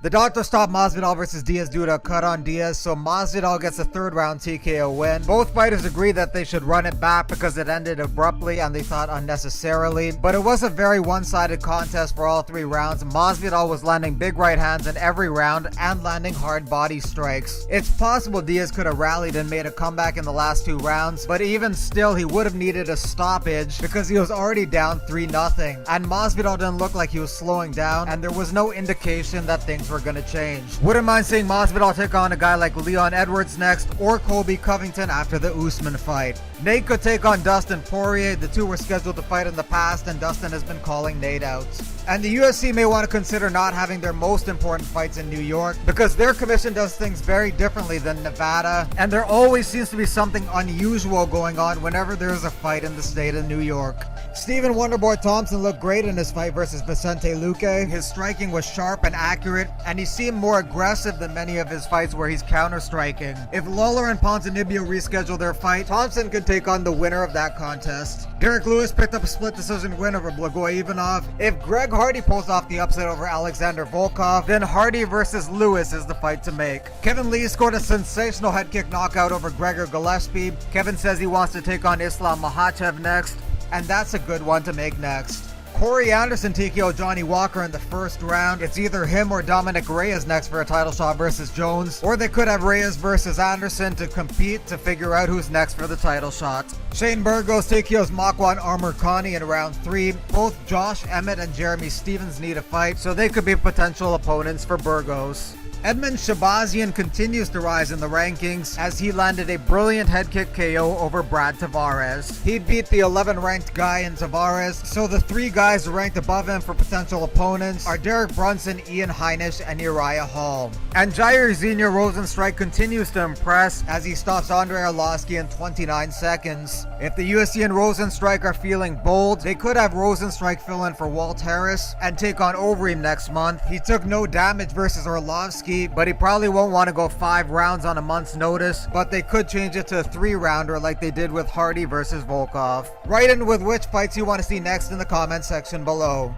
The doctor stopped Masvidal versus Diaz due to a cut on Diaz, so Masvidal gets a third round TKO win. Both fighters agreed that they should run it back because it ended abruptly and they thought unnecessarily, but it was a very one-sided contest for all 3 rounds. Masvidal was landing big right hands in every round and landing hard body strikes. It's possible Diaz could have rallied and made a comeback in the last 2 rounds, but even still he would have needed a stoppage because he was already down 3-0, and Masvidal didn't look like he was slowing down, and there was no indication that things were gonna change. Wouldn't mind seeing Masvidal take on a guy like Leon Edwards next, or Colby Covington after the Usman fight. Nate could take on Dustin Poirier. The two were scheduled to fight in the past, and Dustin has been calling Nate out. And the UFC may want to consider not having their most important fights in New York because their commission does things very differently than Nevada, and there always seems to be something unusual going on whenever there's a fight in the state of New York. Stephen Wonderboy Thompson looked great in his fight versus Vicente Luque. His striking was sharp and accurate, and he seemed more aggressive than many of his fights where he's counter-striking. If Lawler and Ponzinibbio reschedule their fight, Thompson could take on the winner of that contest. Derek Lewis picked up a split decision win over Blagoy Ivanov. If Greg Hardy pulls off the upset over Alexander Volkov, then Hardy versus Lewis is the fight to make. Kevin Lee scored a sensational head kick knockout over Gregor Gillespie. Kevin says he wants to take on Islam Makhachev next, and that's a good one to make next. Corey Anderson TKO Johnny Walker in the first round. It's either him or Dominic Reyes next for a title shot versus Jones, or they could have Reyes versus Anderson to compete to figure out who's next for the title shot. Shane Burgos TKOs Makwan Amirkhani in round 3. Both Josh Emmett and Jeremy Stevens need a fight, so they could be potential opponents for Burgos. Edmund Shabazian continues to rise in the rankings as he landed a brilliant head kick KO over Brad Tavares. He beat the 11th ranked guy in Tavares, so the 3 guys ranked above him for potential opponents are Derek Brunson, Ian Heinisch, and Uriah Hall. And Jair Zinho Rozenstruik continues to impress as he stops Andrei Arlovsky in 29 seconds. If the UFC and Rozenstruik are feeling bold, they could have Rozenstruik fill in for Walt Harris and take on Overeem next month. He took no damage versus Arlovsky, but he probably won't want to go 5 rounds on a month's notice, but they could change it to a 3-rounder like they did with Hardy versus Volkov. Write in with which fights you want to see next in the comment section below.